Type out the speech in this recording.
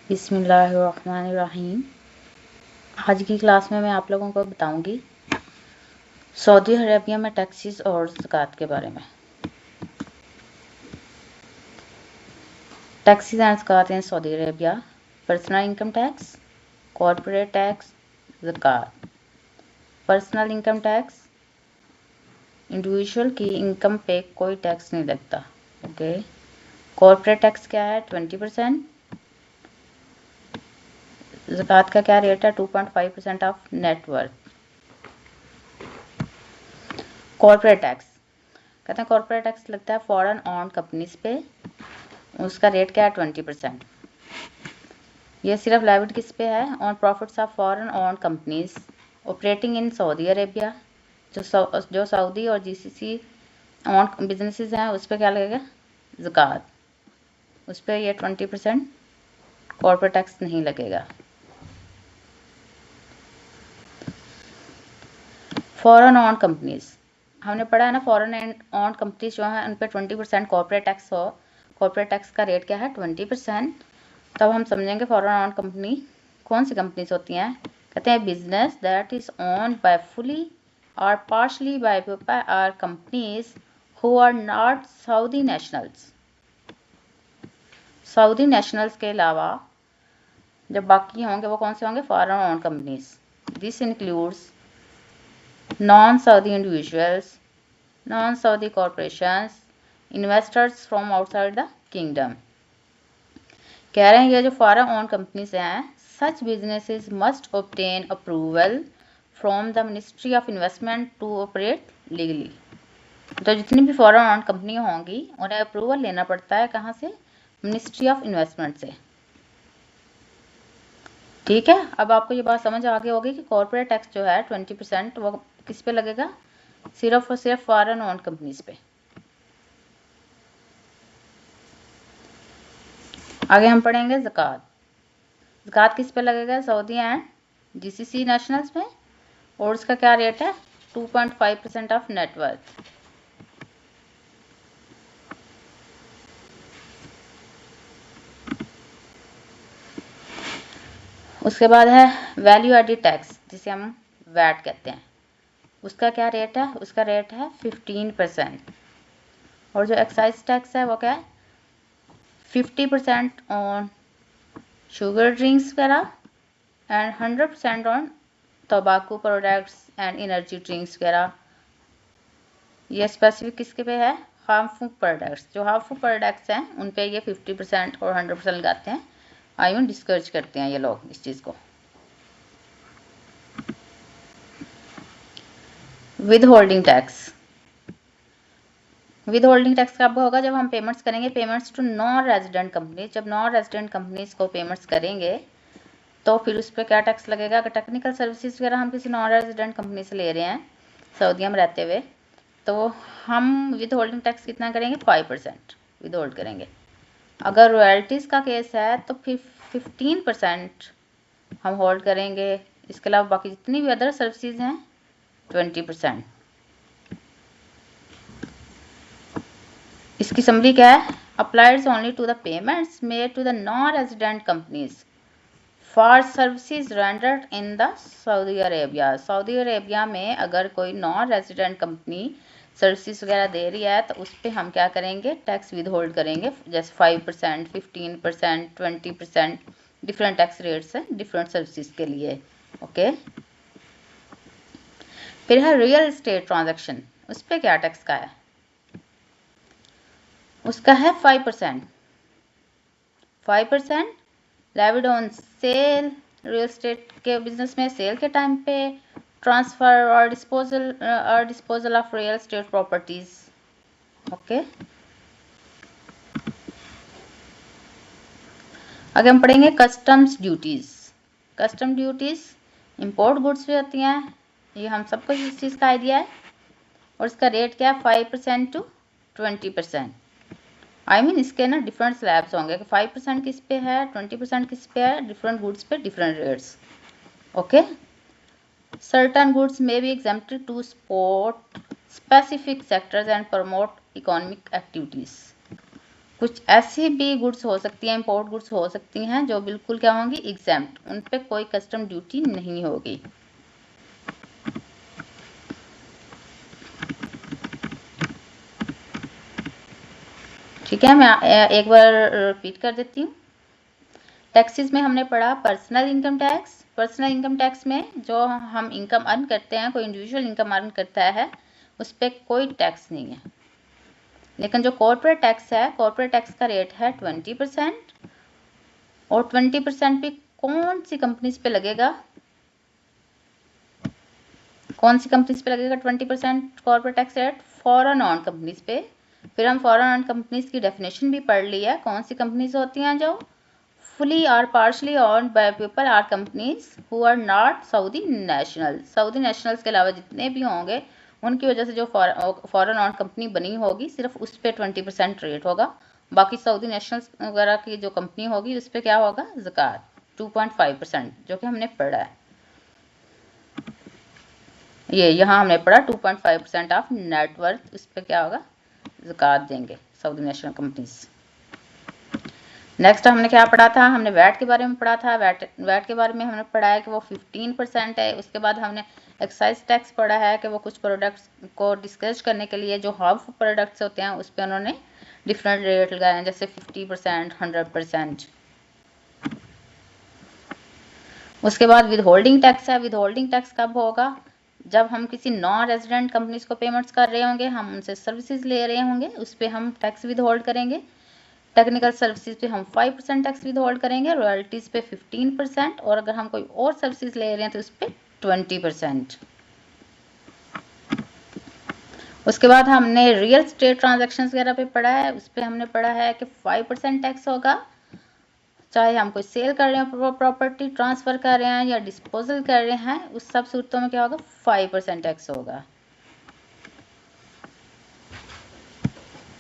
बिस्मिल्लाहिर्रहमानिर्रहीम। आज की क्लास में मैं आप लोगों को बताऊंगी सऊदी अरेबिया में टैक्सेस और ज़कात के बारे में। Taxes and zakat in Saudi Arabia: personal income tax, corporate tax, zakat. Personal income tax, individual की इनकम पे कोई टैक्स नहीं लगता। ओके। कॉर्पोरेट टैक्स क्या है? 20%। ज़कात का क्या रेट है? 2.5% of net worth. Corporate tax कहते हैं कॉर्पोरेट टैक्स लगता है फॉरेन ऑन कंपनीज पे, उसका रेट क्या है? 20%। ये सिर्फ लेविड किस पे है? On profits of foreign owned companies operating in Saudi Arabia. जो सऊदी और जीसीसी ऑन बिजनेसेस हैं उस पर क्या लगेगा? ज़कात। उस पर ये 20% कॉर्पोरेट टैक्स नहीं लगेगा। फॉरेन ऑन कंपनीज हमने पढ़ा है ना, फॉरेन एंड ऑन कंपनीज जो है उन पर 20% कॉर्पोरेट टैक्स हो। कॉर्पोरेट टैक्स का रेट क्या है? 20%। तब हम समझेंगे फॉरेन ऑन कंपनी कौन सी कंपनीज होती हैं। कहते हैं business that is owned by fully और partially by people or companies who are not Saudi nationals. Saudi nationals के अलावा जब बाकी होंगे वो कौन से होंगे? Foreign owned companies. This includes non Saudi individuals, non Saudi corporations, investors from outside the kingdom. कह रहे हैं ये जो फॉरेन ऑन कंपनीज हैं, such businesses must obtain approval from the ministry of investment to operate legally. तो जितनी भी foreign on company होंगी उन्हें अप्रूवल लेना पड़ता है कहाँ से? मिनिस्ट्री ऑफ इन्वेस्टमेंट से। ठीक है, अब आपको ये बात समझ आ गई होगी कि कॉर्पोरेट टैक्स जो है 20% वो किस पे लगेगा? सिर्फ और सिर्फ फॉरेन ऑन कंपनीज पे। आगे हम पढ़ेंगे ज़कात। ज़कात किस पे लगेगा? सऊदी एंड जीसीसी नेशनल्स पे। और उसका क्या रेट है? 2.5% ऑफ नेटवर्थ। उसके बाद है वैल्यू एडिड टैक्स, जिसे हम वैट कहते हैं। उसका क्या रेट है? उसका रेट है 15%। और जो एक्साइज टैक्स है वो क्या है? 50% ऑन शुगर ड्रिंक्स वगैरह एंड 100% ऑन तंबाकू प्रोडक्ट्स एंड एनर्जी ड्रिंक्स वगैरह। ये स्पेसिफिक किसके पे है? Harmful products. जो हार्मफुल प्रोडक्ट्स हैं उन पे ये 50% और 100% लगाते हैं। आई मीन डिस्करेज करते हैं ये लोग इस चीज़ को। Withholding tax. Withholding tax कब होगा? जब हम पेमेंट्स करेंगे, payments to non resident company. जब नॉन रेजिडेंट कंपनीज को पेमेंट्स करेंगे तो फिर उस पर क्या टैक्स लगेगा? अगर टेक्निकल सर्विसेज वगैरह हम किसी नॉन रेजिडेंट कंपनी से ले रहे हैं सऊदीया में रहते हुए, तो हम विद होल्डिंग टैक्स कितना करेंगे? 5% विद होल्ड करेंगे। अगर रॉयल्टीज़ का केस है तो फिर 15% हम होल्ड करेंगे। इसके अलावा बाकी जितनी भी अदर सर्विसेज हैं 20%। इसकी समरी क्या है? Applies only to the payments made to the non resident companies for services rendered in the Saudi Arabia. Saudi Arabia में अगर कोई नॉन रेजिडेंट कंपनी सर्विसेज वगैरह दे रही है तो उस पर हम क्या करेंगे? टैक्स विद होल्ड करेंगे। जैसे 5%, 15%, 20%, डिफरेंट टैक्स रेट्स हैं डिफरेंट सर्विसेज के लिए। ओके। फिर है रियल एस्टेट ट्रांजैक्शन। उस पर क्या टैक्स का है? उसका है 5%। 5% levied on sale. Real estate के बिजनेस में सेल के टाइम पे ट्रांसफर और disposal of real estate properties. Okay. आगे हम पढ़ेंगे customs duties. Custom duties import goods भी होती हैं, ये हम सबको इस चीज़ का आइडिया है। और इसका रेट क्या है? 5% टू 20%। आई मीन इसके ना डिफरेंट स्लैब्स होंगे कि 5% किस पे है, 20% किस पे है, डिफरेंट गुड्स पे different rates. Okay. Certain goods may be exempted to support specific sectors and promote economic activities. कुछ ऐसी भी गुड्स हो सकती हैं, इंपोर्ट गुड्स हो सकती हैं जो बिल्कुल क्या होंगी, एग्जेम्प्ट, उन पे कोई कस्टम ड्यूटी नहीं होगी। ठीक है, मैं एक बार रिपीट कर देती हूँ। टैक्सेस में हमने पढ़ा personal income tax. Personal income tax में जो हम इनकम अर्न करते हैं, कोई इंडिविजुअल इनकम अर्न करता है, उस पर कोई टैक्स नहीं है। लेकिन जो कॉर्पोरेट टैक्स है, कॉर्पोरेट टैक्स का रेट है 20%, और 20% भी कौन सी कंपनीज पे लगेगा, कौन सी कंपनीज पे लगेगा 20% corporate tax rate? Foreign owned companies पे। फिर हम फॉरेन ऑन कंपनीज की डेफिनेशन भी पढ़ ली है, कौन सी कंपनीज होती हैं जो fully or partially owned by people are companies who are not Saudi national। Saudi nationals के अलावा जितने भी होंगे उनकी वजह से जो फॉरेन ऑन कंपनी बनी होगी, सिर्फ उस पर 20% रेट होगा। बाकी सऊदी नेशनल्स वगैरह की जो कंपनी होगी उस पर क्या होगा, ज़कात 2.5%, जो कि हमने पढ़ा है। ये यहाँ हमने पढ़ा 2.5% ऑफ नेटवर्थ, उस पर क्या होगा, ज़कात देंगे सऊदी नेशनल कंपनीज। नेक्स्ट हमने क्या पढ़ा था, हमने वैट के बारे में पढ़ा था। वैट के बारे में हमने पढ़ा है कि वो 15% है। उसके बाद हमने एक्साइज टैक्स पढ़ा है कि वो कुछ प्रोडक्ट्स को डिस्कस करने के लिए जो हार्मफुल प्रोडक्ट्स होते हैं उस पर उन्होंने डिफरेंट रेट लगाए हैं, जैसे 50%, 100%। उसके बाद विद होल्डिंग टैक्स है। विद होल्डिंग टैक्स कब होगा, जब हम किसी नॉन रेजिडेंट कंपनीज को पेमेंट्स कर रहे होंगे, हम उनसे सर्विसेज ले रहे होंगे, उस पर हम टैक्स विद होल्ड करेंगे। टेक्निकल सर्विसेज पे हम 5% टैक्स विद होल्ड करेंगे, रॉयल्टीज़ पे 15%, और अगर हम कोई और सर्विसेज ले रहे हैं तो उस पर 20%। उसके बाद हमने रियल स्टेट ट्रांजैक्शंस वगैरह पे पढ़ा है। उस पर हमने पढ़ा है कि 5% टैक्स होगा, चाहे हम कोई सेल कर रहे हैं, प्रॉपर्टी ट्रांसफ़र कर रहे हैं या डिस्पोजल कर रहे हैं, उस सब सूरतों में क्या होगा, 5% टैक्स होगा।